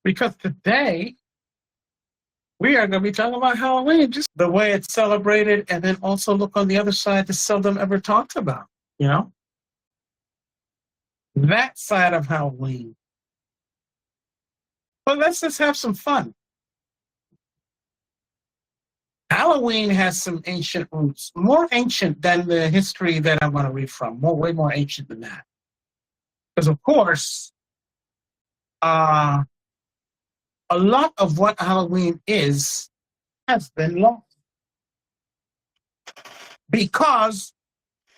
Because today we are going to be talking about Halloween, just the way it's celebrated, and then also look on the other side that's seldom ever talked about, you know? That side of Halloween. But let's just have some fun. Halloween has some ancient roots, more ancient than the history that I'm going to read from, way more ancient than that. Because, of course, a lot of what Halloween is has been lost. Because,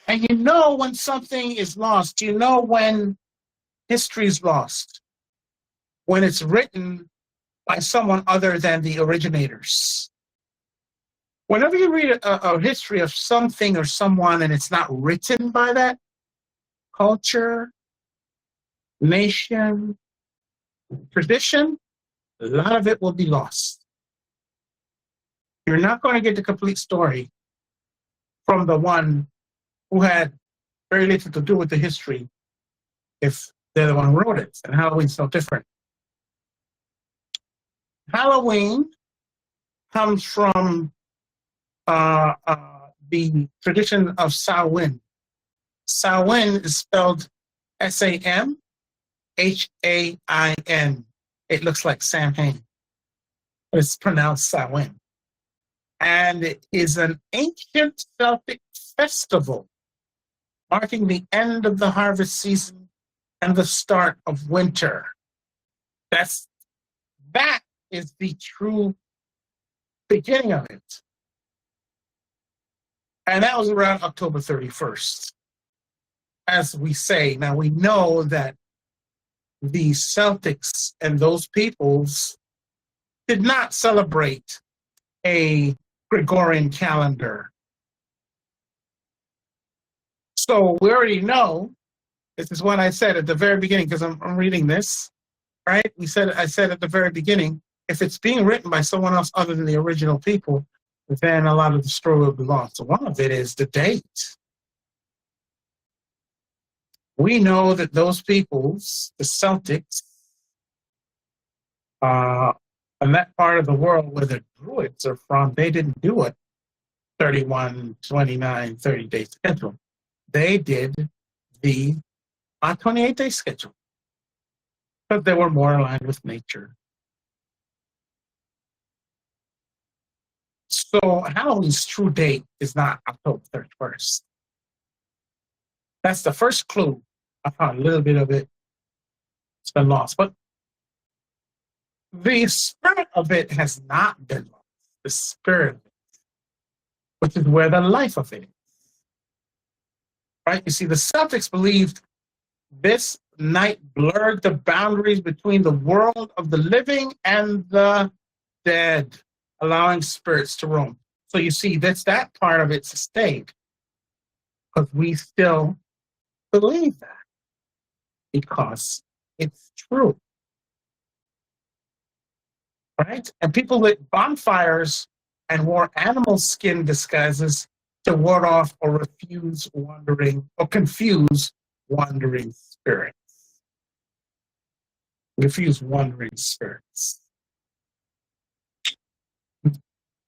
and you know when something is lost, you know when history is lost, when it's written by someone other than the originators. Whenever you read a history of something or someone and it's not written by that culture, nation, tradition, a lot of it will be lost. You're not going to get the complete story from the one who had very little to do with the history if they're the one who wrote it. And Halloween's no different. Halloween comes from the tradition of Samhain. Samhain is spelled Samhain. It looks like Samhain, but it's pronounced Samhain. And it is an ancient Celtic festival marking the end of the harvest season and the start of winter. That is the true beginning of it. And that was around October 31st. As we say, now we know that the Celtics and those peoples did not celebrate a Gregorian calendar. So we already know, this is what I said at the very beginning, because I'm reading this, right? I said at the very beginning, if it's being written by someone else other than the original people, then a lot of the story will be lost. So one of it is the date. We know that those peoples, the Celtics, and that part of the world where the Druids are from, they didn't do it 31, 29, 30-day schedule. They did the 28-day schedule because they were more aligned with nature. So Halloween's true date is not October 31st. That's the first clue of how a little bit of it has been lost. But the spirit of it has not been lost. The spirit of it, which is where the life of it is. Right? You see, the Celtics believed this night blurred the boundaries between the world of the living and the dead, allowing spirits to roam. So you see, that part of it stayed because we still believe that because it's true. Right? And people lit bonfires and wore animal skin disguises to ward off or confuse wandering spirits. Refuse wandering spirits.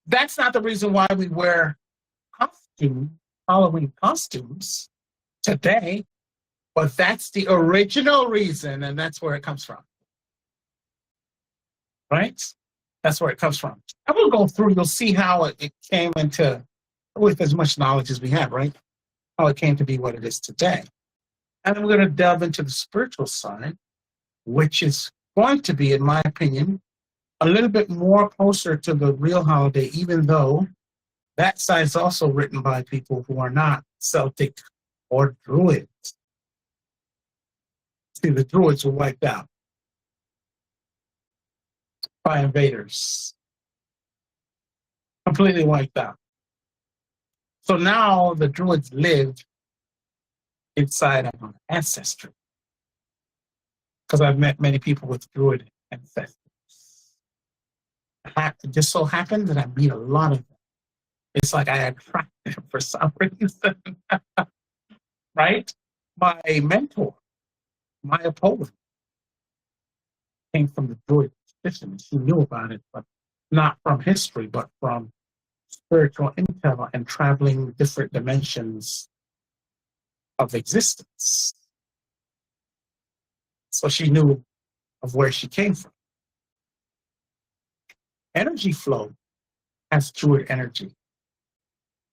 That's not the reason why we wear Halloween costumes today, but that's the original reason, and that's where it comes from. Right? That's where it comes from. I will go through, you'll see how it came into, with as much knowledge as we have, right? How it came to be what it is today. And then we're going to delve into the spiritual side, which is going to be, in my opinion, a little bit more closer to the real holiday, even though that side is also written by people who are not Celtic or Druids. See, the Druids were wiped out by invaders. Completely wiped out. So now the Druids live inside of our ancestry. Because I've met many people with Druid ancestors. It just so happened that I meet a lot of them. It's like I attract them for some reason. Right? My mentor, my opponent, came from the Druid superstition. She knew about it, but not from history, but from spiritual intel and traveling different dimensions of existence. So she knew of where she came from. Energy flow has Druid energy,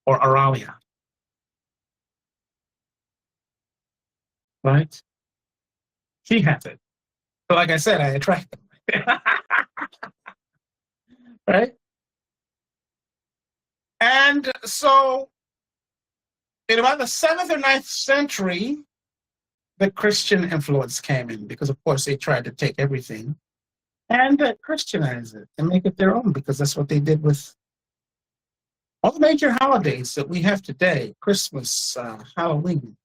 or Auralia. Right? She has it. So like I said, I attract them. Right? And so in about the 7th or 9th century, the Christian influence came in because, of course, they tried to take everything and Christianize it and make it their own, because that's what they did with all the major holidays that we have today: Christmas, Halloween.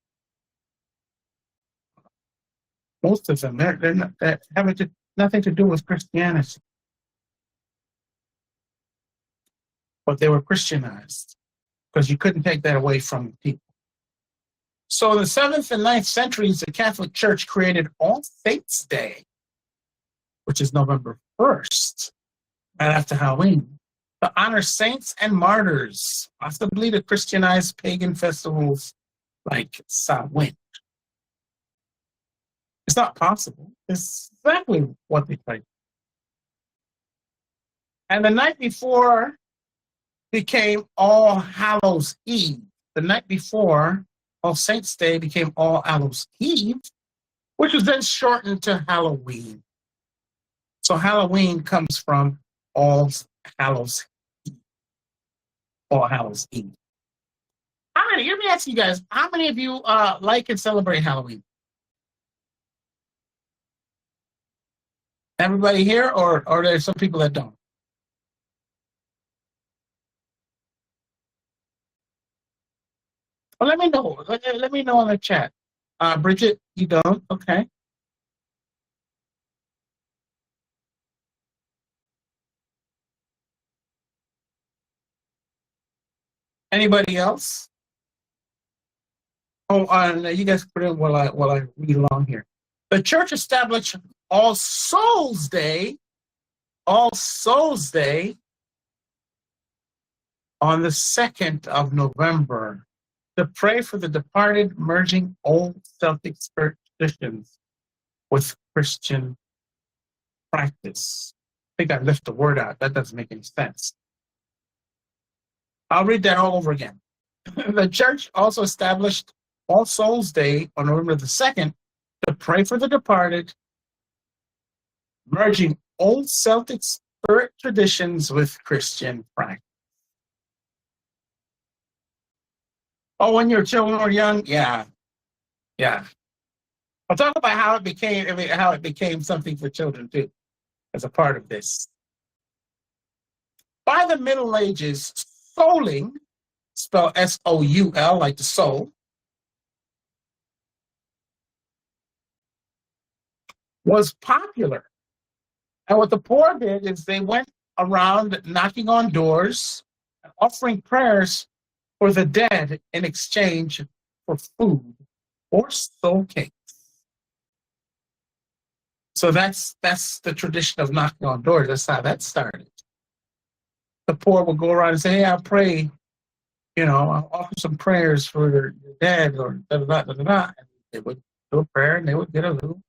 Most of them, they're not, that have nothing to do with Christianity, but they were Christianized because you couldn't take that away from people. So in the 7th and 9th centuries, the Catholic Church created All Saints' Day, which is November 1st, right after Halloween, to honor saints and martyrs, possibly to Christianize pagan festivals like Samhain. It's not possible. It's exactly what they tried. And the night before became All Hallows Eve. The night before All Saints' Day became All Hallows Eve, which was then shortened to Halloween. So Halloween comes from All Hallows Eve. All Hallows Eve. How many? Let me ask you guys, how many of you like and celebrate Halloween? Everybody here, or there's some people that don't? Well, let me know. Let me know in the chat. Bridget, you don't? Okay. Anybody else? Oh, you guys put in while I read along here. The church established All Souls Day on the 2nd of November to pray for the departed, merging old Celtic spirit traditions with Christian practice. I think I left the word out. That doesn't make any sense. I'll read that all over again. The church also established All Souls Day on November the 2nd to pray for the departed, merging old Celtic spirit traditions with Christian practice. Oh, when your children were young? Yeah. I'll talk about how it became something for children too, as a part of this. By the Middle Ages, souling, spelled S-O-U-L, like the soul, was popular. And what the poor did is they went around knocking on doors and offering prayers for the dead in exchange for food or soul cakes. So that's the tradition of knocking on doors. That's how that started. The poor would go around and say, hey, I'll pray, I'll offer some prayers for the dead, or da-da-da-da-da. And they would do a prayer and they would get a little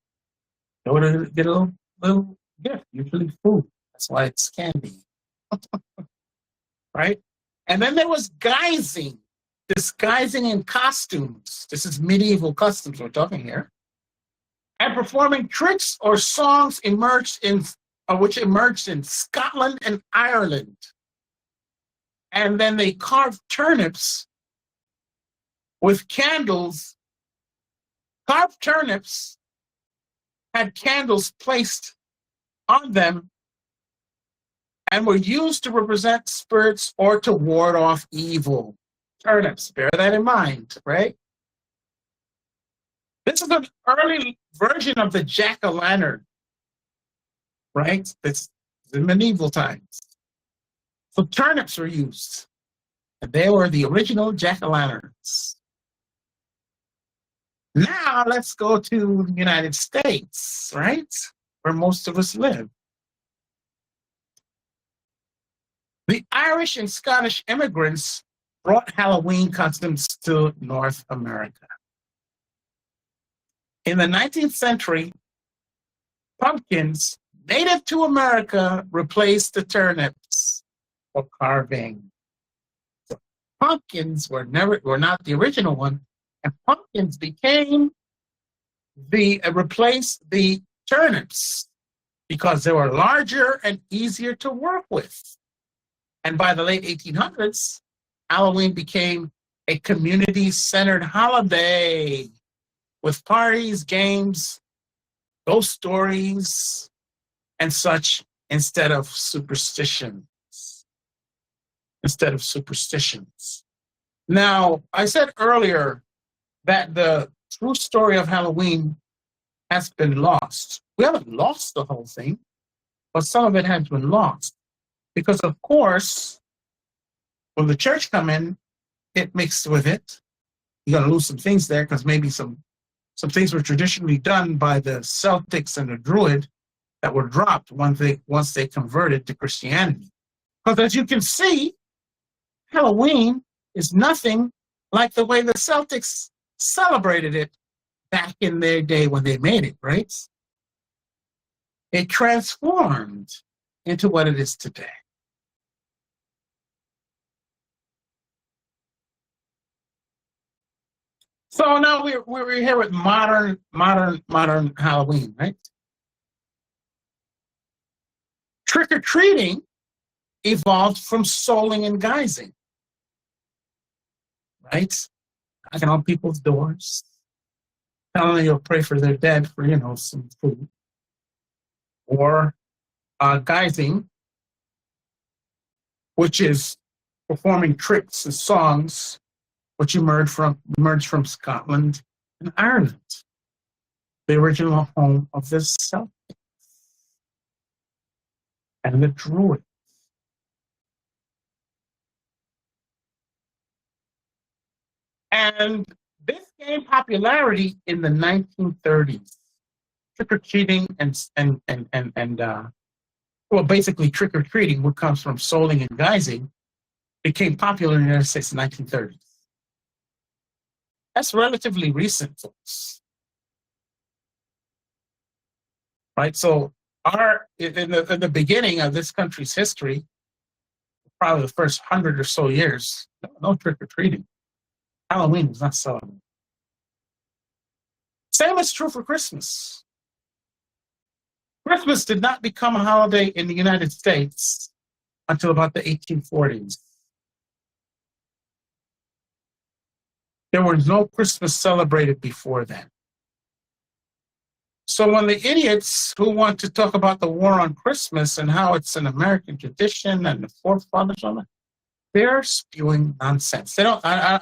gift, usually food. That's why it's candy. Right? And then there was disguising in costumes. This is medieval customs we're talking here. And performing tricks or songs which emerged in Scotland and Ireland. And then they carved turnips with candles. Carved turnips had candles placed on them and were used to represent spirits or to ward off evil. Turnips, bear that in mind, right? This is an early version of the jack-o'-lantern, right? It's in medieval times. So turnips were used, and they were the original jack-o'-lanterns. Now let's go to the United States, right? Where most of us live. The Irish and Scottish immigrants brought Halloween customs to North America. In the 19th century, pumpkins native to America replaced the turnips for carving. So pumpkins were not the original one, and pumpkins became replaced the turnips because they were larger and easier to work with. And by the late 1800s, Halloween became a community-centered holiday with parties, games, ghost stories, and such instead of superstitions. Now, I said earlier that the true story of Halloween has been lost. We haven't lost the whole thing, but some of it has been lost. Because, of course, when the church come in, it mixed with it. You're going to lose some things there because maybe some things were traditionally done by the Celtics and the Druid that were dropped once they converted to Christianity. Because as you can see, Halloween is nothing like the way the Celtics celebrated it back in their day when they made it, right? It transformed into what it is today. So now we're here with modern Halloween, right? Trick-or-treating evolved from souling and guising, right? Knocking on people's doors, telling them you'll pray for their dead for, some food. Or guising, which is performing tricks and songs, which emerged from Scotland and Ireland, the original home of the Celtics and the Druids. And this gained popularity in the 1930s. Trick-or-treating basically trick-or-treating, what comes from souling and guising, became popular in the United States in the 1930s. That's relatively recent, folks. Right? So in the beginning of this country's history, probably the first 100 or so years, no trick-or-treating. Halloween was not celebrated. Same is true for Christmas. Christmas did not become a holiday in the United States until about the 1840s. There was no Christmas celebrated before then. So when the idiots who want to talk about the war on Christmas and how it's an American tradition and the forefathers on it, they're spewing nonsense. I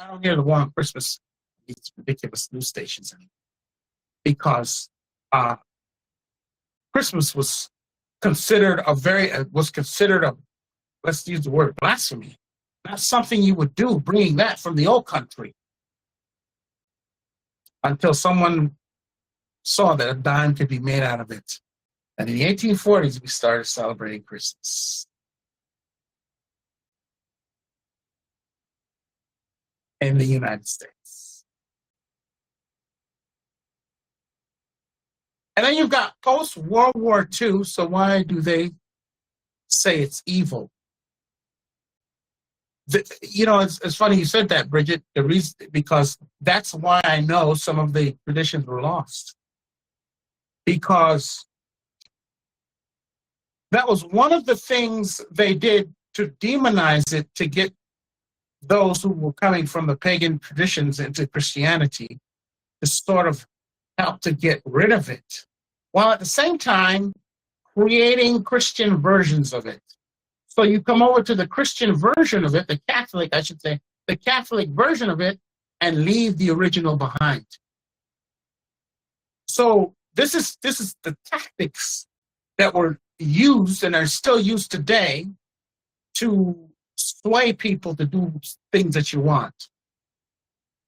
don't hear the war on Christmas, these ridiculous news stations anymore. Because Christmas was considered let's use the word blasphemy. Not something you would do, bringing that from the old country. Until someone saw that a dime could be made out of it. And in the 1840s, we started celebrating Christmas. In the United States. And then you've got post-World War II, so why do they say it's evil? It's funny you said that, Bridget. The reason, because that's why I know some of the traditions were lost. Because that was one of the things they did to demonize it, to get those who were coming from the pagan traditions into Christianity, to sort of help to get rid of it, while at the same time creating Christian versions of it. So you come over to the Christian version of it, the Catholic version of it, and leave the original behind. So this is the tactics that were used and are still used today to sway people to do things that you want.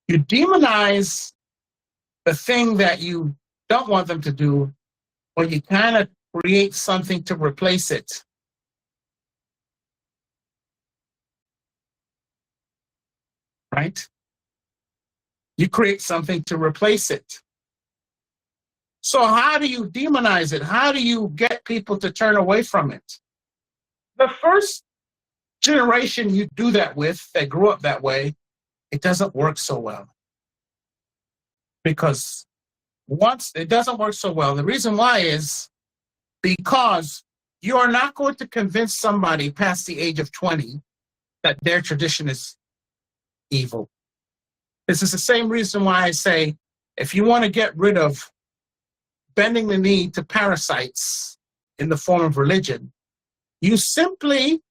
You demonize the thing that you don't want them to do, or you kind of create something to replace it. right? You create something to replace it. So how do you demonize it? How do you get people to turn away from it? The first generation you do that with, that grew up that way, it doesn't work so well. Because once it doesn't work so well, the reason why is because you are not going to convince somebody past the age of 20 that their tradition is evil. This is the same reason why I say, if you want to get rid of bending the knee to parasites in the form of religion, you simply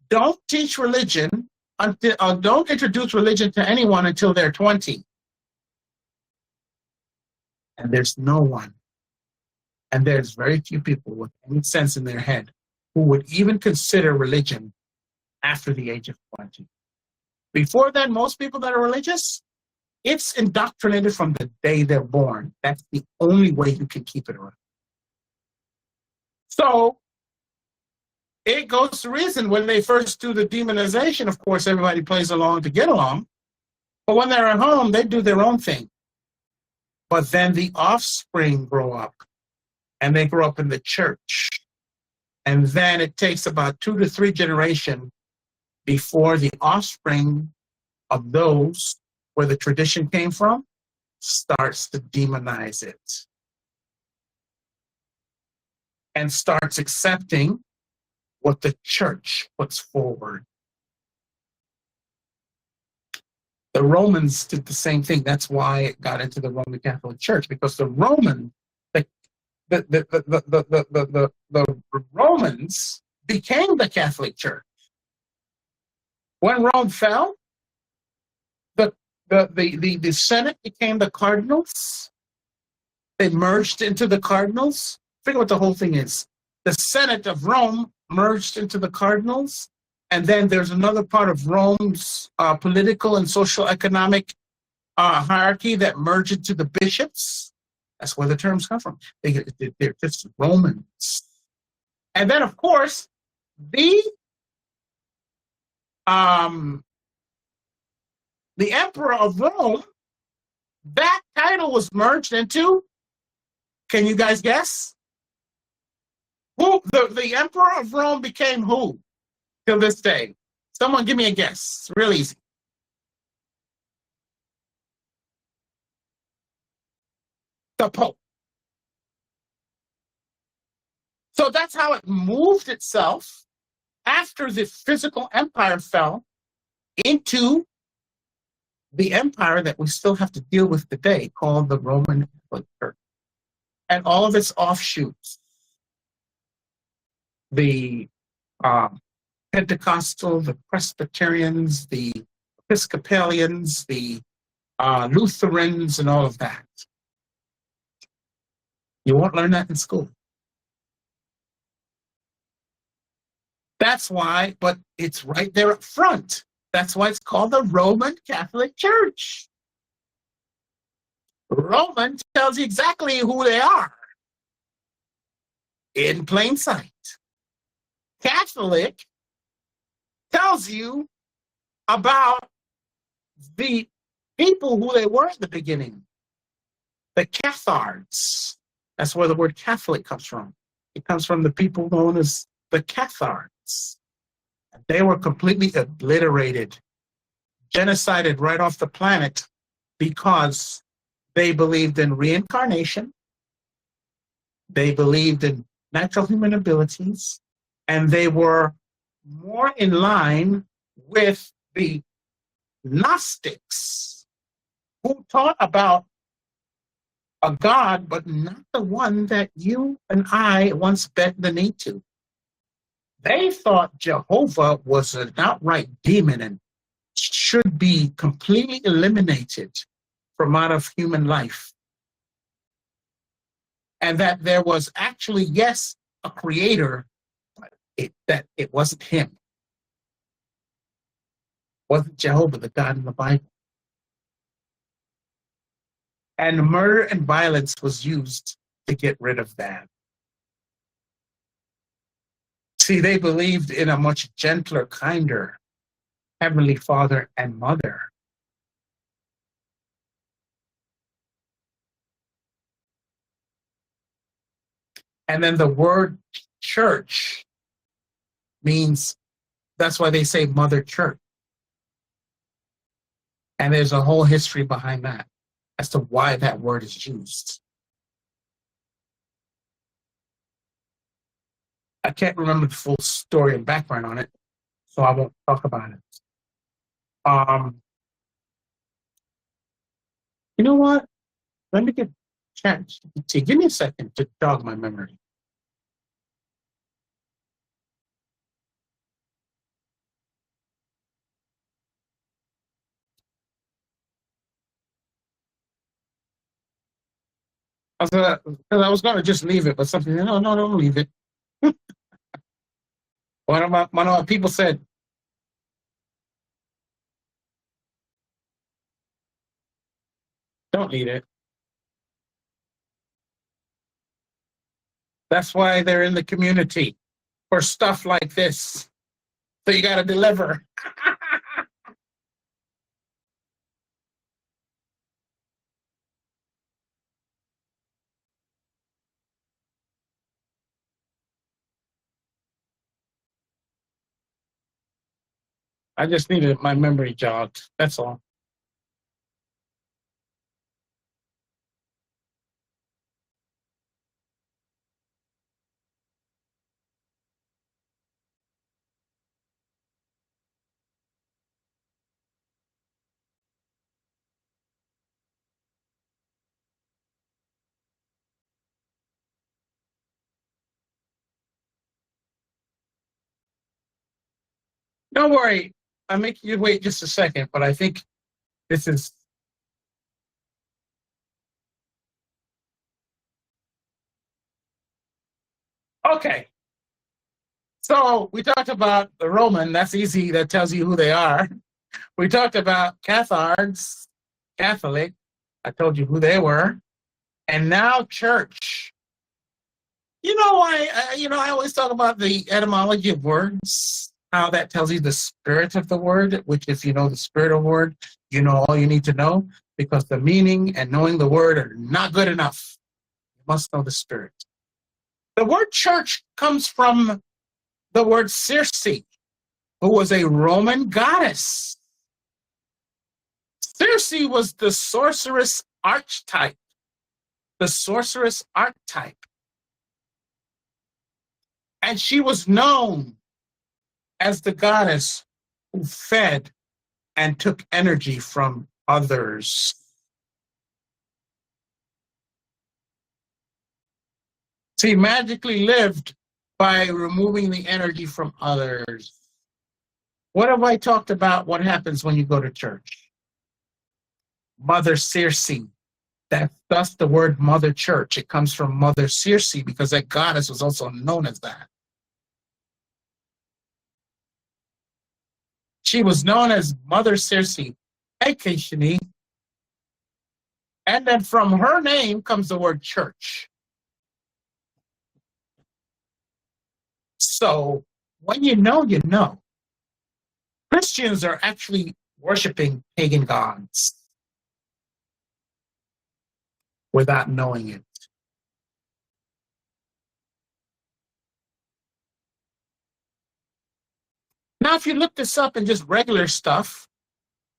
don't teach religion until, don't introduce religion to anyone until they're 20. And there's no one. And there's very few people with any sense in their head who would even consider religion after the age of 20. Before then, most people that are religious, it's indoctrinated from the day they're born. That's the only way you can keep it around. So it goes to reason when they first do the demonization, of course, everybody plays along to get along. But when they're at home, they do their own thing. But then the offspring grow up, and they grow up in the church. And then it takes about 2 to 3 generations before the offspring of those where the tradition came from starts to demonize it and starts accepting what the church puts forward. The Romans did the same thing. That's why it got into the Roman Catholic Church, because the Romans became the Catholic Church. When Rome fell, the Senate became the cardinals. They merged into the cardinals. Figure what the whole thing is. The Senate of Rome merged into the cardinals, and then there's another part of Rome's political and social economic hierarchy that merged into the bishops. That's where the terms come from. They're just Romans. And then, of course, the Emperor of Rome, that title was merged into, can you guys guess? Who the Emperor of Rome became who till this day? Someone give me a guess. It's real easy. The Pope. So that's how it moved itself after the physical empire fell into the empire that we still have to deal with today, called the Roman Catholic Church. And all of its offshoots, the Pentecostal, the Presbyterians, the Episcopalians, the Lutherans, and all of that. You won't learn that in school. That's why, but it's right there up front. That's why it's called the Roman Catholic Church. Roman tells you exactly who they are in plain sight. Catholic tells you about the people who they were at the beginning. The Cathards. That's where the word Catholic comes from. It comes from the people known as the Cathards. They were completely obliterated, genocided right off the planet because they believed in reincarnation, they believed in natural human abilities, and they were more in line with the Gnostics, who taught about a God, but not the one that you and I once bent the knee to. They thought Jehovah was an outright demon and should be completely eliminated from out of human life. And that there was actually, yes, a creator, but that it wasn't him. It wasn't Jehovah, the God in the Bible. And murder and violence was used to get rid of that. See, they believed in a much gentler, kinder Heavenly Father and Mother And then the word church means, that's why they say Mother Church. And there's a whole history behind that as to why that word is used. I can't remember the full story and background on it, so I won't talk about it. You know what? Let me get ChatGPT. Give me a second to jog my memory. I was going to just leave it, but something, no, don't leave it. One of my people said, don't leave it. That's why they're in the community for stuff like this. So you got to deliver. I just needed my memory jogged. That's all. Don't worry. I'm making you wait just a second, but I think this is. Okay. So we talked about the Roman. That's easy. That tells you who they are. We talked about Catholics, Catholic. I told you who they were. And now church. You know, I always talk about the etymology of words, how that tells you the spirit of the word, which if you know the spirit of the word, you know all you need to know, because the meaning and knowing the word are not good enough. You must know the spirit. The word church comes from the word Circe, who was a Roman goddess. Circe was the sorceress archetype. The sorceress archetype. And she was known as the goddess who fed and took energy from others. She magically lived by removing the energy from others. What have I talked about? What happens when you go to church? Mother Circe. That's the word Mother Church. It comes from Mother Circe because that goddess was also known as that. She was known as Mother Circe, Ekeshini, and then from her name comes the word church. So when you know, you know. Christians are actually worshiping pagan gods without knowing it. Now, if you look this up in just regular stuff,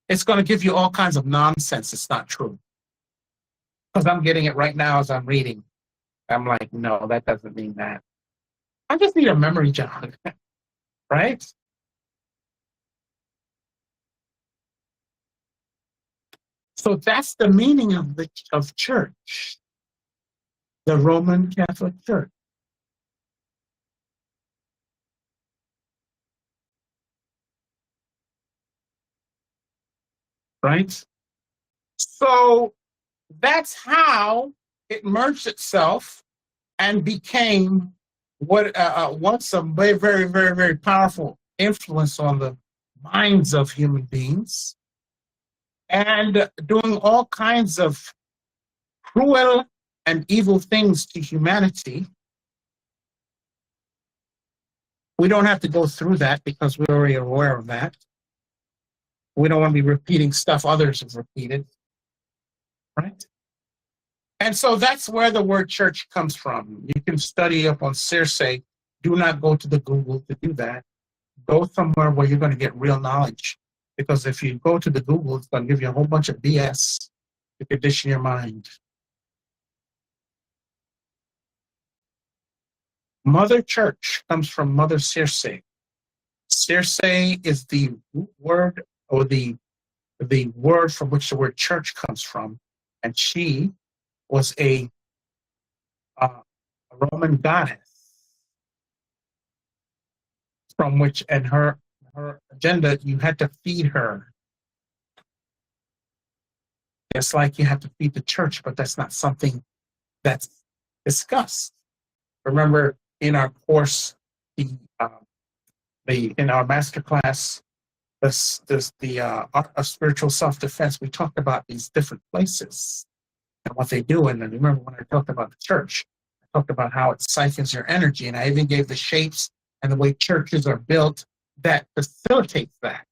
it's going to give you all kinds of nonsense. It's not true. Because I'm getting it right now as I'm reading. I'm like, no, that doesn't mean that. I just need a memory jog, right? So that's the meaning of church, the Roman Catholic Church. Right? So that's how it merged itself and became what once a very, very, very, very powerful influence on the minds of human beings, and doing all kinds of cruel and evil things to humanity. We don't have to go through that because we're already aware of that. We don't want to be repeating stuff others have repeated, right? And so that's where the word church comes from. You can study up on Circe. Do not go to the Google to do that. Go somewhere where you're going to get real knowledge. Because if you go to the Google, it's going to give you a whole bunch of BS to condition your mind. Mother Church comes from Mother Circe. Circe is the word or the word from which the word church comes from. And she was a Roman goddess from which, and her agenda, you had to feed her. It's like you have to feed the church, but that's not something that's discussed. Remember in our course, in our master class, the art of spiritual self-defense, we talked about these different places and what they do. And then remember when I talked about the church, I talked about how it siphons your energy, and I even gave the shapes and the way churches are built that facilitates that.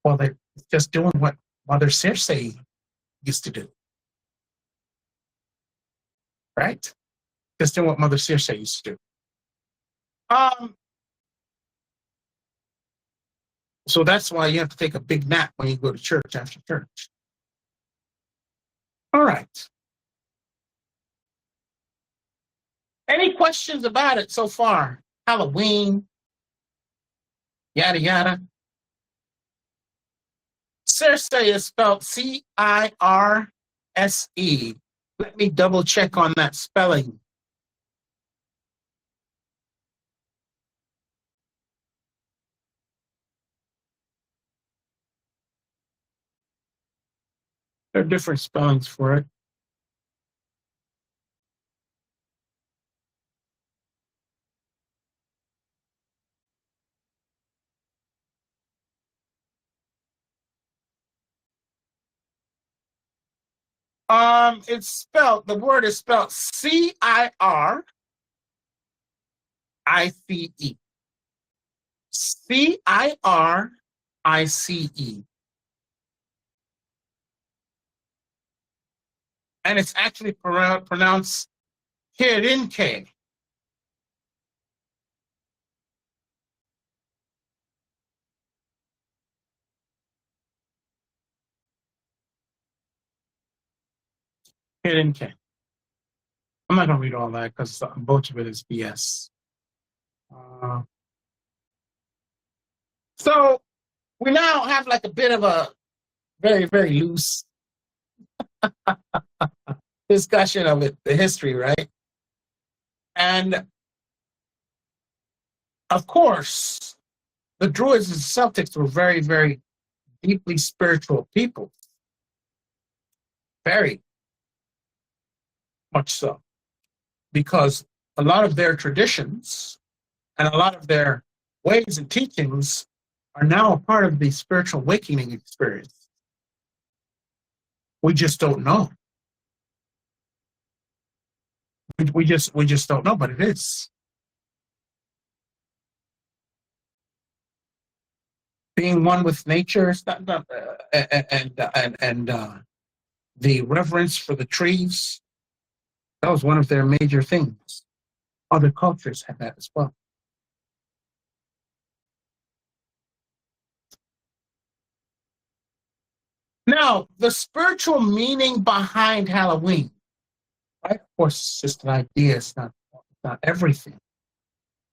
Well, they're just doing what Mother Circe used to do, right? Just doing what Mother Circe used to do. So that's why you have to take a big nap when you go to church after church. All right. Any questions about it so far? Halloween, yada, yada. Circe is spelled C-I-R-S-E. Let me double check on that spelling. There are different spellings for it. It's spelled, the word is spelled C-I-R-I-C-E. C-I-R-I-C-E. And it's actually pronounced Kirinke. Kirinke. I'm not going to read all that because both of it is BS. So we now have like a bit of a very, very loose discussion of it, the history, right? And of course, the Druids and Celtics were very, very deeply spiritual people. Very much so. Because a lot of their traditions and a lot of their ways and teachings are now a part of the spiritual awakening experience. We just don't know. We just don't know, but it is. Being one with nature, and the reverence for the trees, that was one of their major things. Other cultures had that as well. Now, the spiritual meaning behind Halloween, right? Of course, it's just an idea. It's not everything.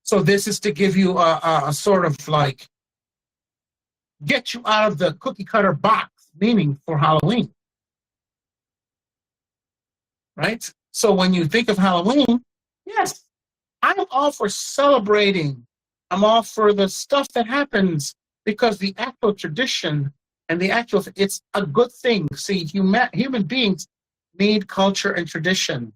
So this is to give you a sort of like, get you out of the cookie cutter box meaning for Halloween, right? So when you think of Halloween, yes, I'm all for celebrating. I'm all for the stuff that happens because the actual tradition and the actual, it's a good thing. See, human beings need culture and tradition.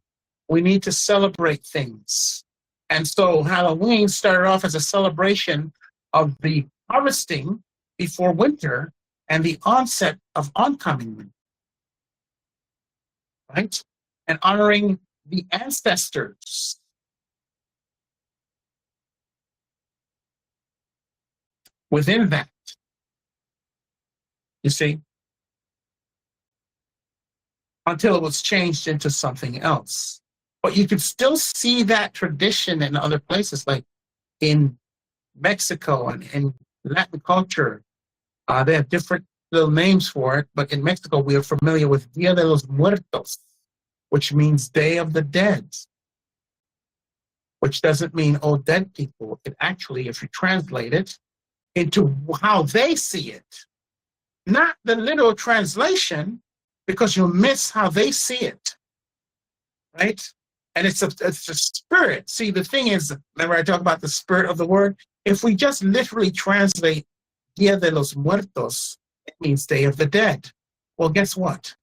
We need to celebrate things. And so Halloween started off as a celebration of the harvesting before winter and the onset of oncoming winter, right? And honoring the ancestors. Within that, you see. until it was changed into something else. But you can still see that tradition in other places, like in Mexico and in Latin culture. They have different little names for it, but in Mexico, we are familiar with Dia de los Muertos, which means Day of the Dead, which doesn't mean, oh, dead people. It actually, if you translate it into how they see it, not the literal translation, because you'll miss how they see it, right? And it's a spirit. See, the thing is, remember I talk about the spirit of the word? If we just literally translate Dia de los Muertos, it means Day of the Dead. Well, guess what?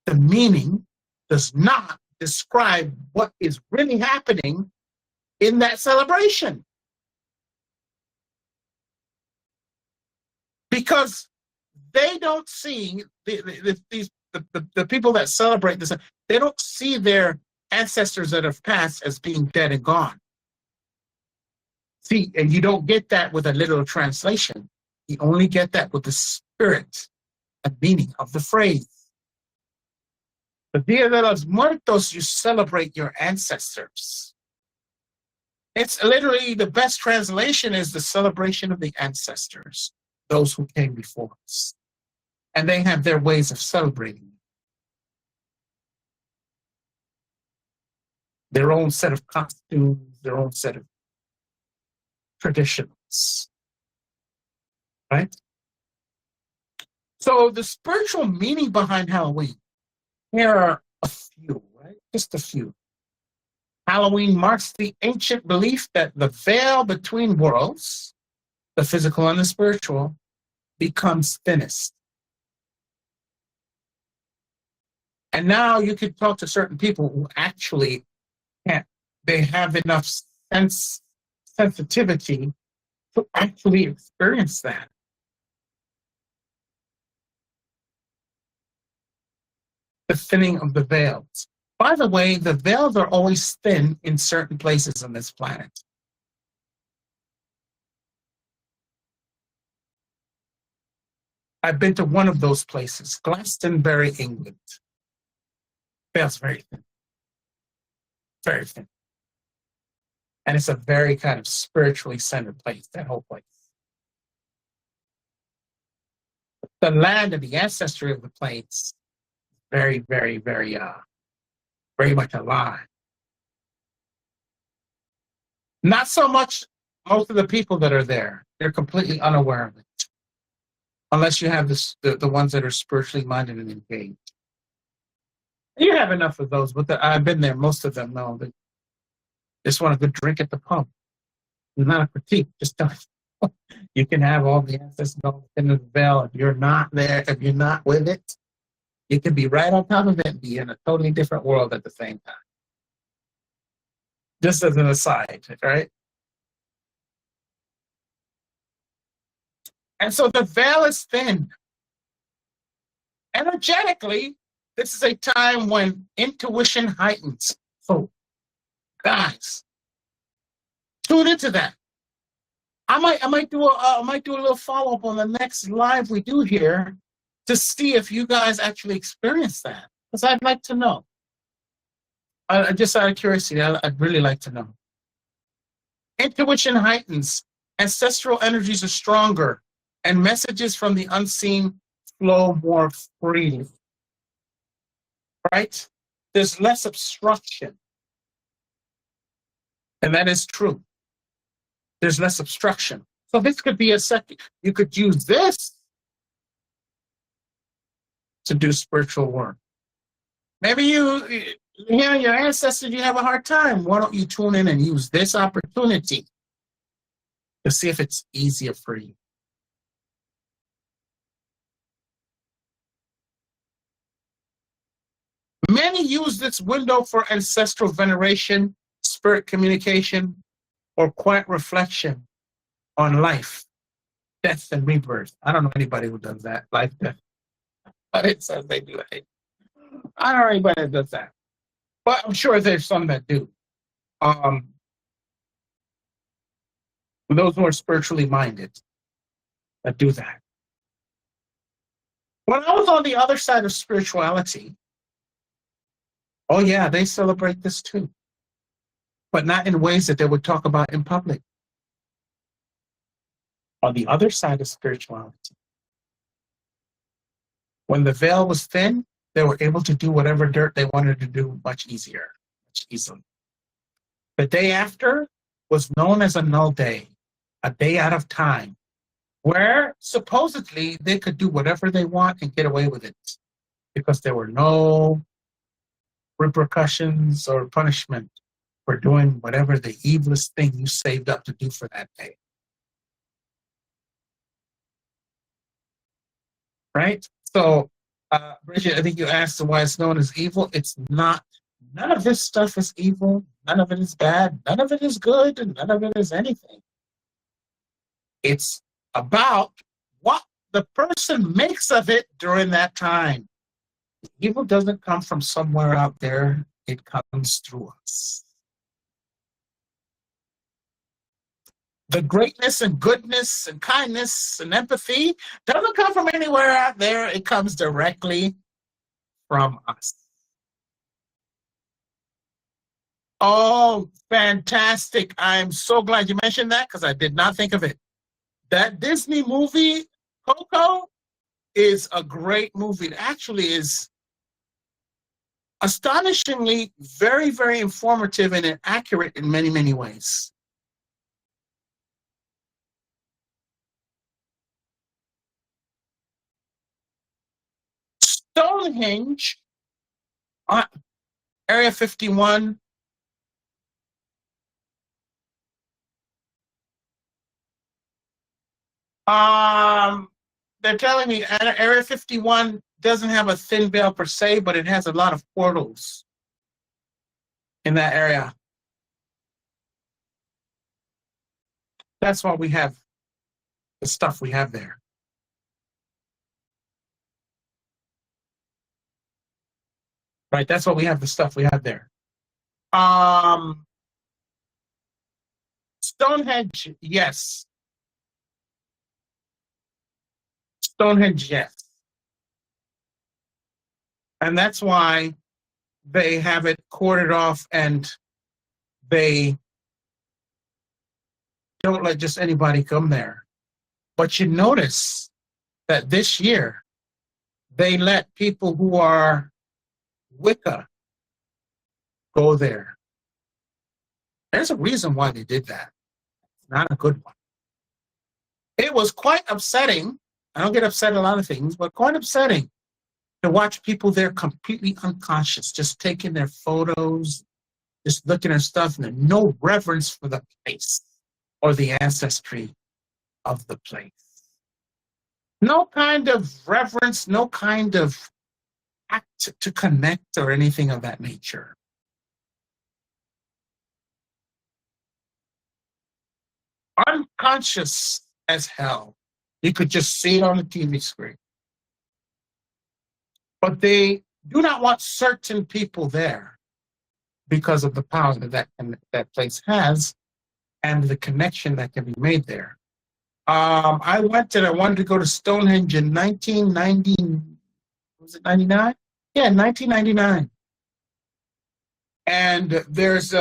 The meaning does not describe what is really happening in that celebration. Because they don't see, the people that celebrate this, they don't see their ancestors that have passed as being dead and gone. See, and you don't get that with a literal translation. You only get that with the spirit and meaning of the phrase. The Dia de los Muertos, you celebrate your ancestors. It's literally, the best translation is the celebration of the ancestors, those who came before us. And they have their ways of celebrating. Their own set of costumes, their own set of traditions. Right? So the spiritual meaning behind Halloween, here are a few, right? Just a few. Halloween marks the ancient belief that the veil between worlds, the physical and the spiritual, becomes thinnest. And now you could talk to certain people who actually can't, they have enough sensitivity to actually experience that. The thinning of the veils. By the way, the veils are always thin in certain places on this planet. I've been to one of those places, Glastonbury, England. Veils very thin. Very thin. And it's a very kind of spiritually centered place, that whole place. The land and the ancestry of the place, very, very, very much alive. Not so much most of the people that are there. They're completely unaware of it. Unless you have the ones that are spiritually minded and engaged. You have enough of those, but I've been there. Most of them know that just want a good drink at the pub. It's not a critique. Just don't. You can have all the ancestors in the veil. If you're not there, if you're not with it, you can be right on top of it and be in a totally different world at the same time. Just as an aside, right? And so the veil is thin. Energetically, this is a time when intuition heightens. So, guys, tune into that. I might do a little follow up on the next live we do here to see if you guys actually experience that, because I'd like to know. Just out of curiosity, I'd really like to know. Intuition heightens, ancestral energies are stronger, and messages from the unseen flow more freely. Right? There's less obstruction. And that is true. There's less obstruction. So this could be a second. You could use this to do spiritual work. Maybe you hear your ancestors, you have a hard time. Why don't you tune in and use this opportunity to see if it's easier for you? Many use this window for ancestral veneration, spirit communication, or quiet reflection on life, death, and rebirth. I don't know anybody who does that, life, death. But it says they do it. I don't know anybody that does that. But I'm sure there's some that do. Those who are spiritually minded that do that. When I was on the other side of spirituality, Oh yeah, they celebrate this too, but not in ways that they would talk about in public. On the other side of spirituality, when the veil was thin, they were able to do whatever dirt they wanted to do much easier, much easily. The day after was known as a null day, a day out of time, where supposedly they could do whatever they want and get away with it because there were no repercussions or punishment for doing whatever the evilest thing you saved up to do for that day. Right? So, Bridget, I think you asked why it's known as evil. It's not. None of this stuff is evil. None of it is bad. None of it is good. And none of it is anything. It's about what the person makes of it during that time. Evil doesn't come from somewhere out there. It comes through us. The greatness and goodness and kindness and empathy doesn't come from anywhere out there. It comes directly from us. Oh, fantastic. I'm so glad you mentioned that because I did not think of it. That Disney movie, Coco, is a great movie. It actually is astonishingly very, very informative and accurate in many, many ways. Stonehenge, Area 51, they're telling me Area 51 doesn't have a thin veil per se, but it has a lot of portals in that area. That's why we have the stuff we have there. Right, that's why we have the stuff we have there. Stonehenge, yes. Stonehenge, yes. And that's why they have it corded off and they don't let just anybody come there. But you notice that this year, they let people who are Wicca go there. There's a reason why they did that. It's not a good one. It was quite upsetting. I don't get upset at a lot of things, but quite upsetting to watch people there completely unconscious, just taking their photos, just looking at stuff, and no reverence for the place or the ancestry of the place. No kind of reverence, no kind of act to connect or anything of that nature. Unconscious as hell. You could just see it on the TV screen. But they do not want certain people there because of the power that place has and the connection that can be made there. I wanted to go to Stonehenge in 1990, was it 99? Yeah, 1999. And there's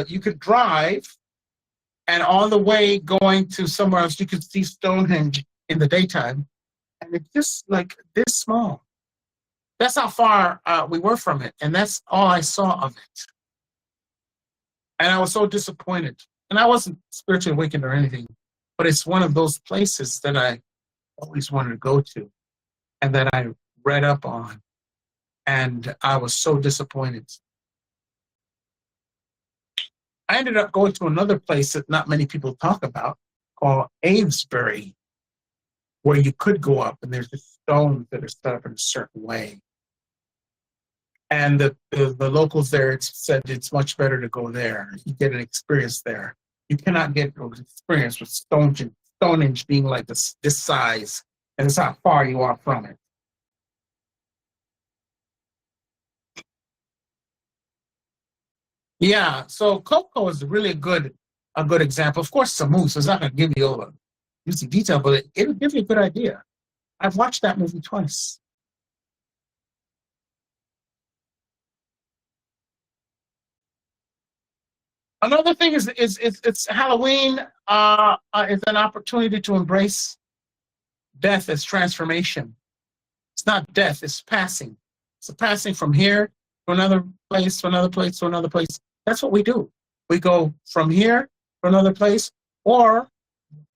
you could drive, and on the way going to somewhere else, you could see Stonehenge in the daytime. And it's just like this small. That's how far we were from it. And that's all I saw of it. And I was so disappointed. And I wasn't spiritually awakened or anything, but it's one of those places that I always wanted to go to and that I read up on. And I was so disappointed. I ended up going to another place that not many people talk about called Avesbury, where you could go up and there's just stones that are set up in a certain way. And the locals there said it's much better to go there. You get an experience there. You cannot get an experience with Stonehenge being like this size, and it's how far you are from it. Yeah, so Coco is really a good example. Of course, it's a movie, so it's not going to give you all the juicy detail, but it'll give you a good idea. I've watched that movie twice. Another thing is it's Halloween is an opportunity to embrace death as transformation. It's not death, it's passing. It's a passing from here to another place, to another place, to another place. That's what we do. We go from here to another place, or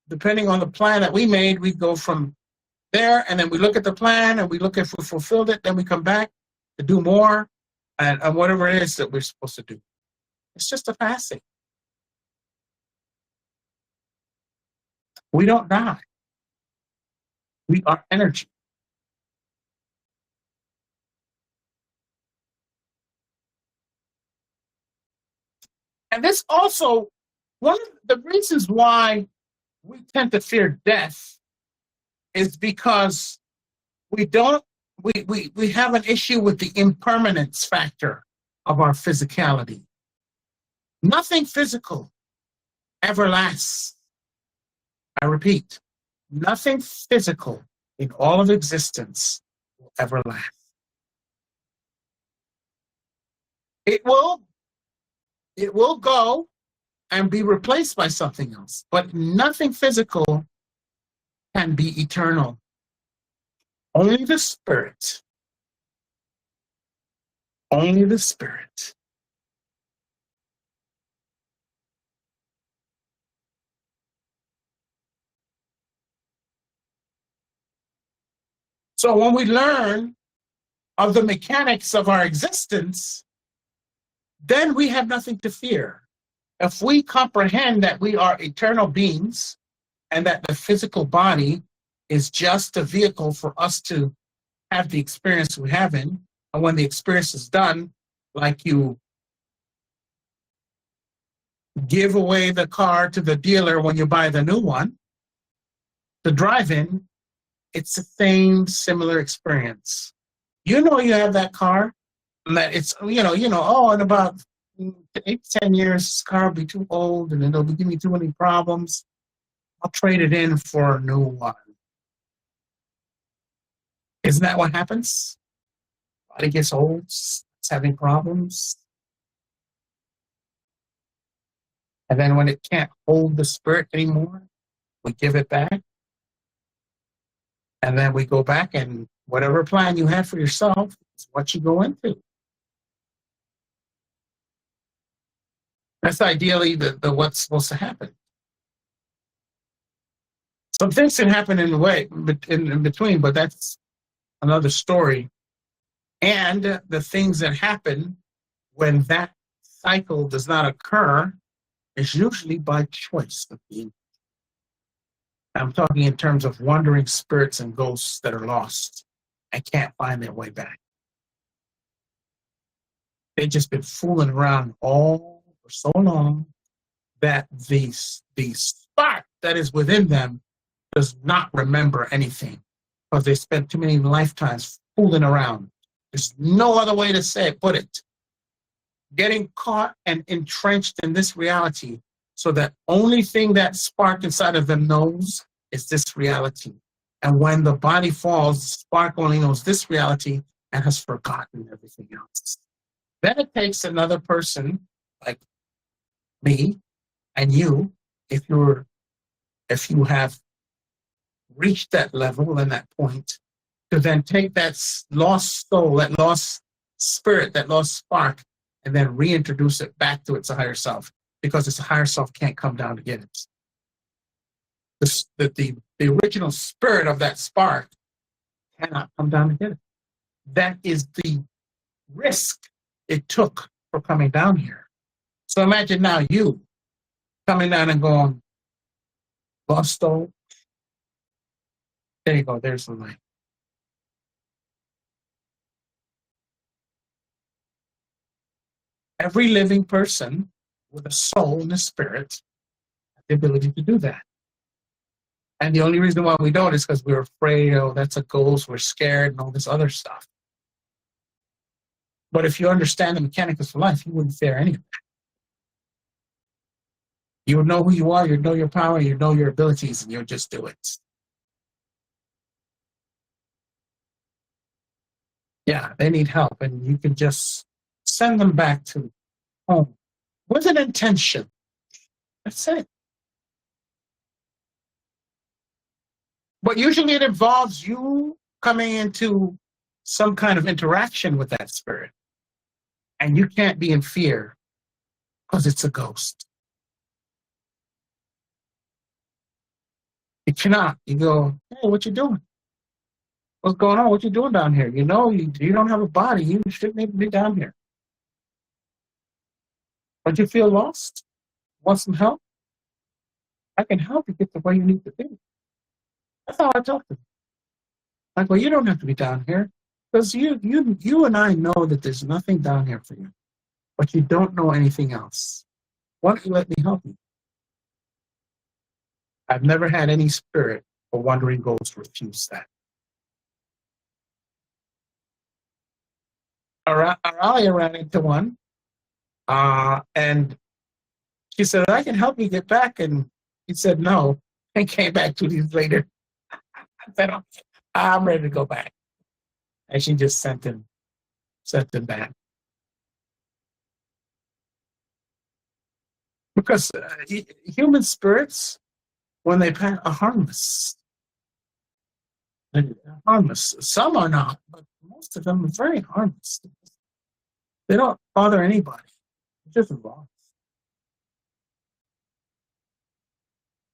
depending on the plan that we made, we go from there and then we look at the plan and we look if we fulfilled it, then we come back to do more and whatever it is that we're supposed to do. It's just a passing. We don't die. We are energy. And this also, one of the reasons why we tend to fear death is because we have an issue with the impermanence factor of our physicality. Nothing physical ever lasts. I repeat, nothing physical in all of existence will ever last. It will go and be replaced by something else, but nothing physical can be eternal. Only the spirit. Only the spirit. So when we learn of the mechanics of our existence, then we have nothing to fear. If we comprehend that we are eternal beings and that the physical body is just a vehicle for us to have the experience we're having, and when the experience is done, like you give away the car to the dealer when you buy the new one to drive in, it's the same similar experience. You know you have that car, and that it's, oh, in about 8 to 10 years, this car will be too old and it'll be giving me too many problems. I'll trade it in for a new one. Isn't that what happens? Body gets old, it's having problems. And then when it can't hold the spirit anymore, we give it back. And then we go back and whatever plan you had for yourself is what you go into. That's ideally the what's supposed to happen. Some things can happen in the way, in between, but that's another story. And the things that happen when that cycle does not occur is usually by choice of being. I'm talking in terms of wandering spirits and ghosts that are lost and can't find their way back. They've just been fooling around all for so long that the spark that is within them does not remember anything because they spent too many lifetimes fooling around. There's no other way to put it. Getting caught and entrenched in this reality so that only thing that spark inside of them knows is this reality. And when the body falls, the spark only knows this reality and has forgotten everything else. Then it takes another person like me and you, if you have reached that level and that point, to then take that lost soul, that lost spirit, that lost spark, and then reintroduce it back to its higher self, because its higher self can't come down to get it. The original spirit of that spark cannot come down to get it. That is the risk it took for coming down here. So imagine now you coming down and going, lost soul. There you go, there's the light. Every living person with a soul and a spirit has the ability to do that. And the only reason why we don't is because we're afraid, oh, that's a ghost, we're scared, and all this other stuff. But if you understand the mechanics of life, you wouldn't fear any of that. You would know who you are, you'd know your power, you'd know your abilities, and you'll just do it. Yeah, they need help, and you can just send them back to home with an intention. That's it. But usually it involves you coming into some kind of interaction with that spirit. And you can't be in fear because it's a ghost. You cannot. You go, hey, what you doing? What's going on? What you doing down here? You know, you don't have a body. You shouldn't even be down here. Don't you feel lost? Want some help? I can help you get to where you need to be. That's how I talk to them. Like, well, you don't have to be down here because you and I know that there's nothing down here for you, but you don't know anything else. Why don't you let me help you? I've never had any spirit or wandering ghost refuse that. Aralia ran into one, and she said, I can help you get back. And he said, no, and came back 2 days later. I said, okay, I'm ready to go back. And she just sent him back. Because human spirits, when they pass, are harmless. Harmless. Some are not, but most of them are very harmless. They don't bother anybody. They're just wrong.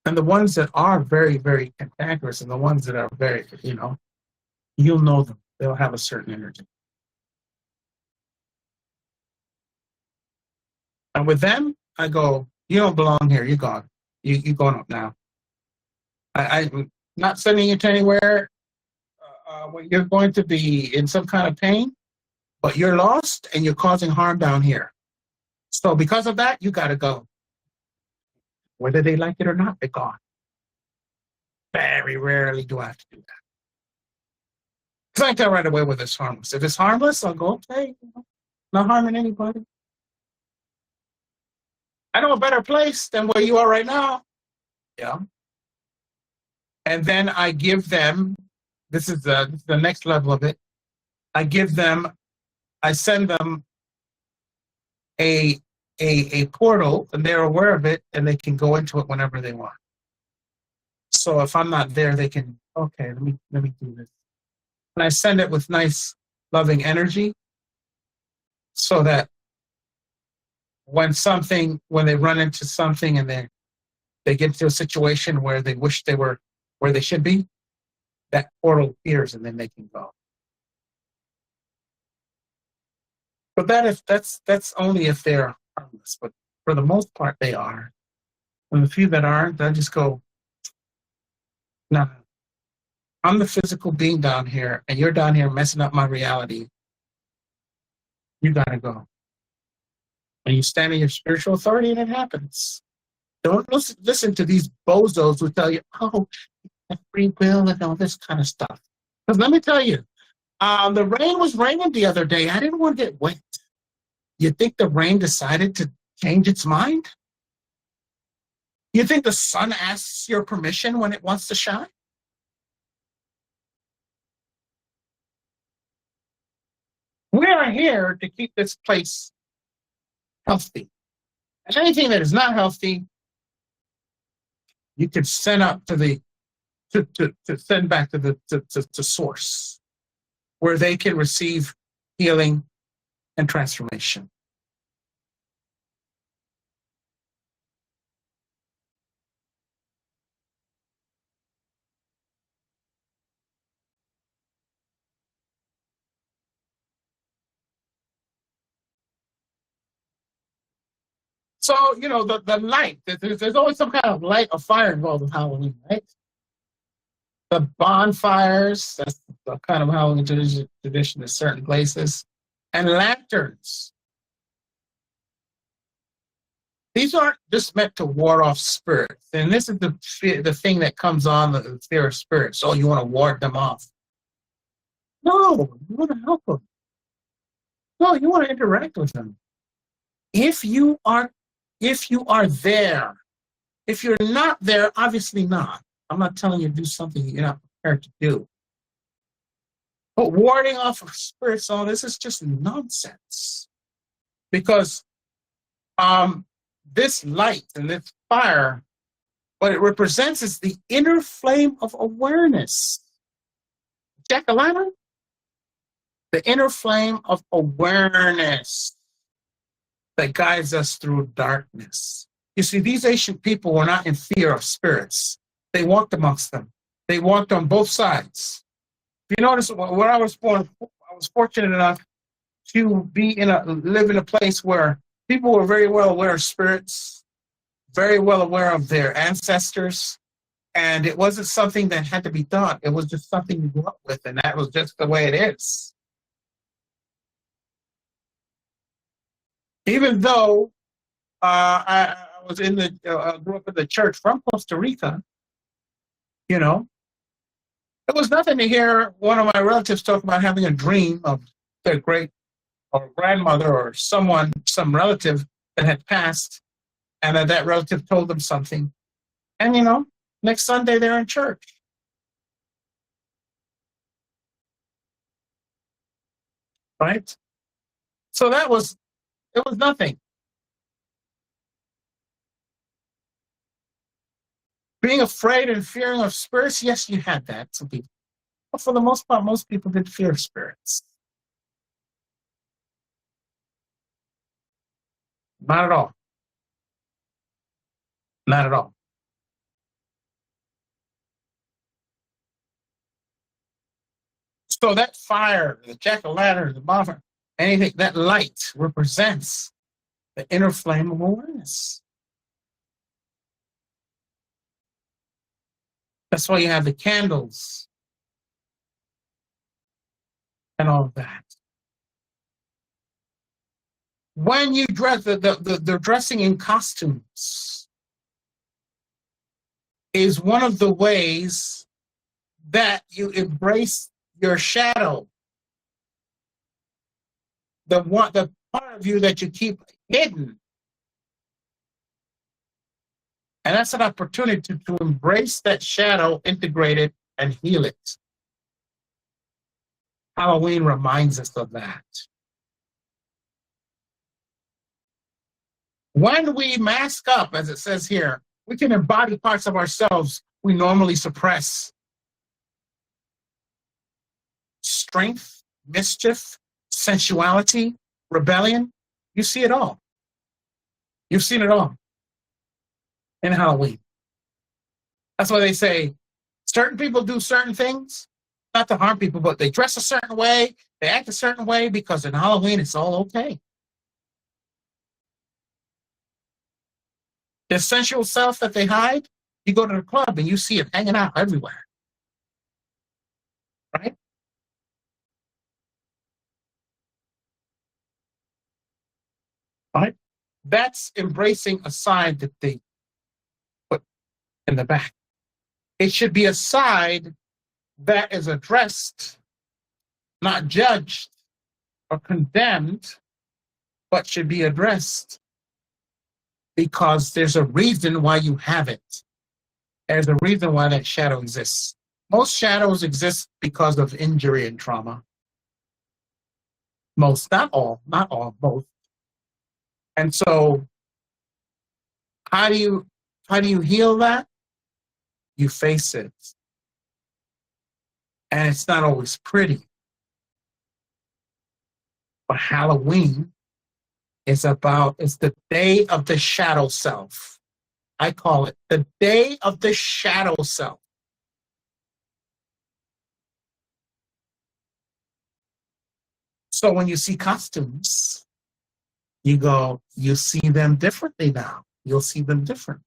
And the ones that are very, very cantankerous and the ones that are very, you'll know them. They'll have a certain energy. And with them, I go, you don't belong here. You're gone. You're going up now. I'm not sending you to anywhere where you're going to be in some kind of pain, but you're lost and you're causing harm down here. So because of that, you got to go. Whether they like it or not, they're gone. Very rarely do I have to do that. Because I can tell right away whether it's harmless. If it's harmless, I'll go, okay, not harming anybody. I know a better place than where you are right now. Yeah. And then I give them, this is the next level of it. I send them a portal, and they're aware of it, and they can go into it whenever they want. So if I'm not there, they can, okay, let me do this. And I send it with nice, loving energy so that when they run into something and they get into a situation where they wish they were where they should be, that portal appears and then they can go. But that's only if they're harmless. But for the most part, they are. And the few that aren't, I just go, no, I'm the physical being down here, and you're down here messing up my reality. You gotta go. And you stand in your spiritual authority, and it happens. Don't listen to these bozos who tell you, oh, free will and all this kind of stuff. Because let me tell you, the rain was raining the other day. I didn't want to get wet. You think the rain decided to change its mind? You think the sun asks your permission when it wants to shine? We are here to keep this place healthy. And anything that is not healthy, you can send up to send back to source, where they can receive healing and transformation. So, the light, there's always some kind of light or fire involved with Halloween, right? The bonfires, that's the kind of Halloween tradition in certain places, and lanterns. These aren't just meant to ward off spirits. And this is the thing that comes on the fear of spirits. Oh, you want to ward them off. No, you want to help them. No, you want to interact with them. If you are there, if you're not there, obviously not. I'm not telling you to do something you're not prepared to do. But warding off of spirits, all this is just nonsense. Because This light and this fire, what it represents is the inner flame of awareness. Jack-o'-lantern? The inner flame of awareness that guides us through darkness. You see, these ancient people were not in fear of spirits. They walked amongst them. They walked on both sides. If you notice, when I was born, I was fortunate enough to live in a place where people were very well aware of spirits, very well aware of their ancestors, and it wasn't something that had to be taught. It was just something you grew up with, and that was just the way it is. Even though I was grew up in the church from Costa Rica, you know, it was nothing to hear one of my relatives talk about having a dream of their great or grandmother or some relative that had passed, and that relative told them something. And, you know, next Sunday they're in church. Right? So it was nothing. Being afraid and fearing of spirits, yes, you had that. Some people. But for the most part, most people did fear spirits. Not at all. Not at all. So that fire, the jack-o'-lantern, the bonfire, anything, that light represents the inner flame of awareness. That's why you have the candles and all of that. When you dress, the dressing in costumes is one of the ways that you embrace your shadow. The part of you that you keep hidden. And that's an opportunity to embrace that shadow, integrate it, and heal it. Halloween reminds us of that. When we mask up, as it says here, we can embody parts of ourselves we normally suppress. Strength, mischief, sensuality, rebellion. You see it all. You've seen it all in Halloween. That's why they say certain people do certain things, not to harm people, but they dress a certain way, they act a certain way because in Halloween it's all okay. The sensual self that they hide, you go to the club and you see it hanging out everywhere. Right? Right? That's embracing a side that they put in the back. It should be a side that is addressed, not judged or condemned, but should be addressed because there's a reason why you have it. There's a reason why that shadow exists. Most shadows exist because of injury and trauma. Most, not all, both. And so, how do you heal that? You face it. And it's not always pretty. But Halloween is the day of the shadow self. I call it the day of the shadow self. So when you see costumes, you see them differently now. You'll see them different.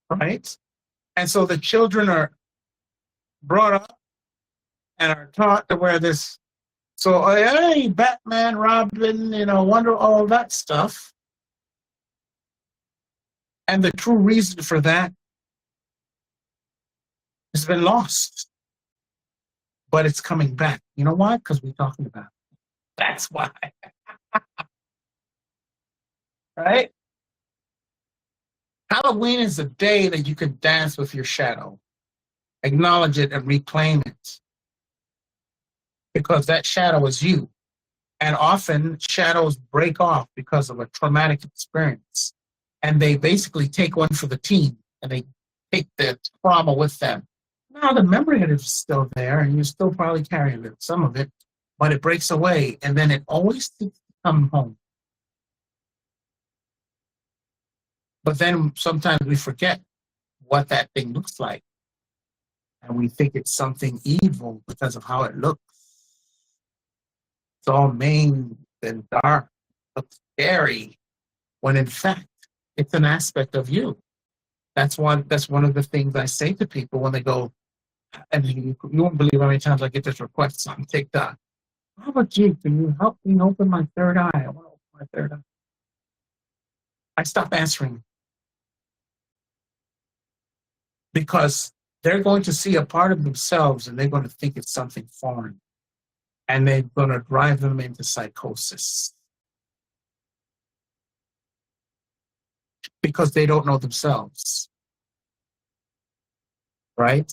Right? And so the children are brought up and are taught to wear this. So, hey, Batman, Robin, Wonder, all that stuff. And the true reason for that has been lost. But it's coming back. You know why? Because we're talking about it. That's why. Right? Halloween is a day that you can dance with your shadow, acknowledge it and reclaim it. Because that shadow is you. And often shadows break off because of a traumatic experience. And they basically take one for the team and they take the trauma with them. Now the memory is still there and you still probably carry some of it, but it breaks away and then it always seems to come home. But then sometimes we forget what that thing looks like. And we think it's something evil because of how it looks. It's all maned and dark, looks scary, when in fact, it's an aspect of you. That's one of the things I say to people when they go, and you won't believe how many times I get this request on TikTok. How about you? Can you help me open my third eye? I want to open my third eye. I stop answering because they're going to see a part of themselves and they're going to think it's something foreign. And they're going to drive them into psychosis because they don't know themselves, right?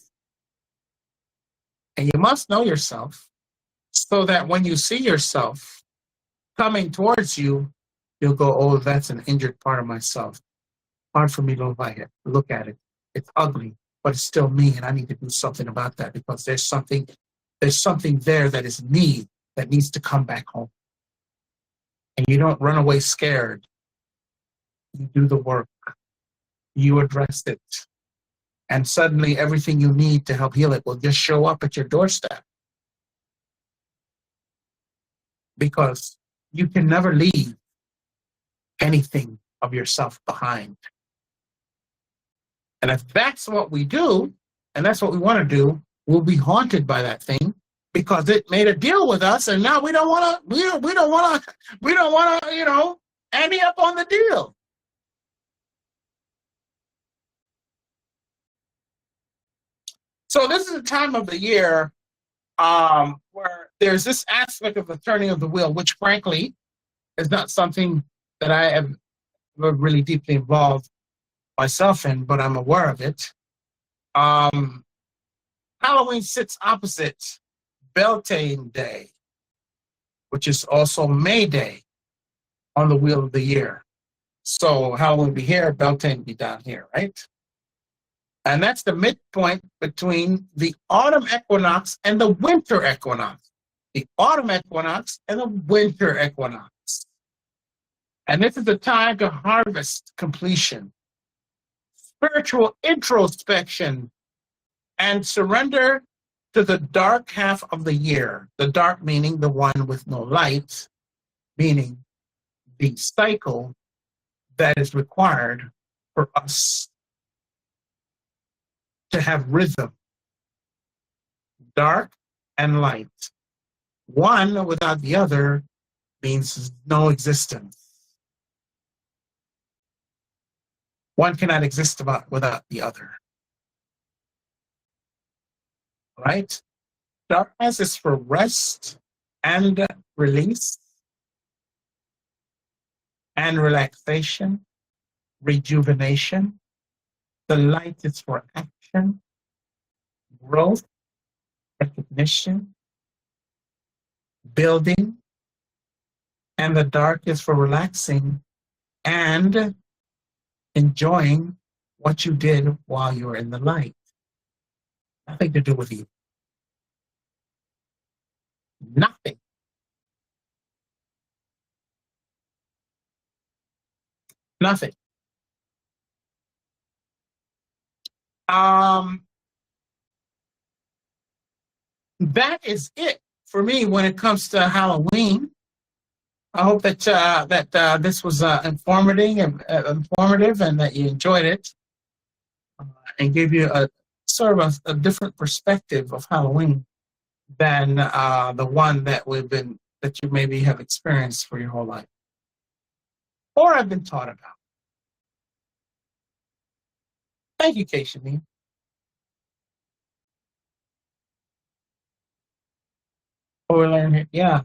And you must know yourself so that when you see yourself coming towards you, you'll go, oh, that's an injured part of myself. Hard for me to look at it. It's ugly, but it's still me, and I need to do something about that because there's something there that is me that needs to come back home. And you don't run away scared. You do the work. You address it. And suddenly everything you need to help heal it will just show up at your doorstep. Because you can never leave anything of yourself behind. And if that's what we do, and that's what we want to do, we'll be haunted by that thing because it made a deal with us, and now we don't want to, ante up on the deal. So this is a time of the year where there's this aspect of the turning of the wheel, which frankly is not something that I am really deeply involved myself in, but I'm aware of it. Halloween sits opposite Beltane Day, which is also May Day on the wheel of the year. So Halloween will be here, Beltane will be down here, right? And that's the midpoint between the autumn equinox and the winter equinox. The autumn equinox and the winter equinox. And this is the time to harvest completion, spiritual introspection, and surrender to the dark half of the year. The dark meaning the one with no light, meaning the cycle that is required for us to have rhythm, dark and light. One without the other means no existence. One cannot exist without the other. Right? Darkness is for rest and release and relaxation, rejuvenation. The light is for action, growth, recognition, building, and the dark is for relaxing and enjoying what you did while you were in the light. Nothing to do with you. Nothing. Nothing. That is it for me when it comes to Halloween. I hope that this was informative and that you enjoyed it and gave you a sort of a different perspective of Halloween than the one that you maybe have experienced for your whole life or have been taught about. Thank you, Keisha. We're learning, yeah.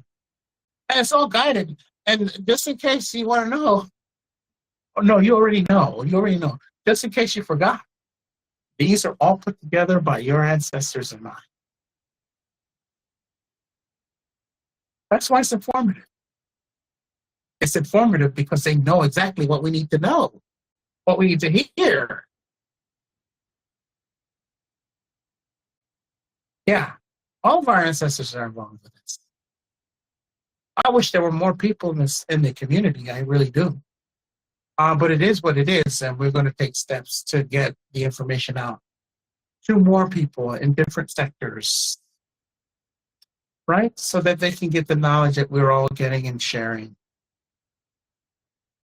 And it's all guided. And just in case you want to know, no, you already know. Just in case you forgot, these are all put together by your ancestors and mine. That's why it's informative. It's informative because they know exactly what we need to know, what we need to hear. Yeah, all of our ancestors are involved with this. I wish there were more people in the community. I really do. But it is what it is, and we're going to take steps to get the information out to more people in different sectors, right? So that they can get the knowledge that we're all getting and sharing.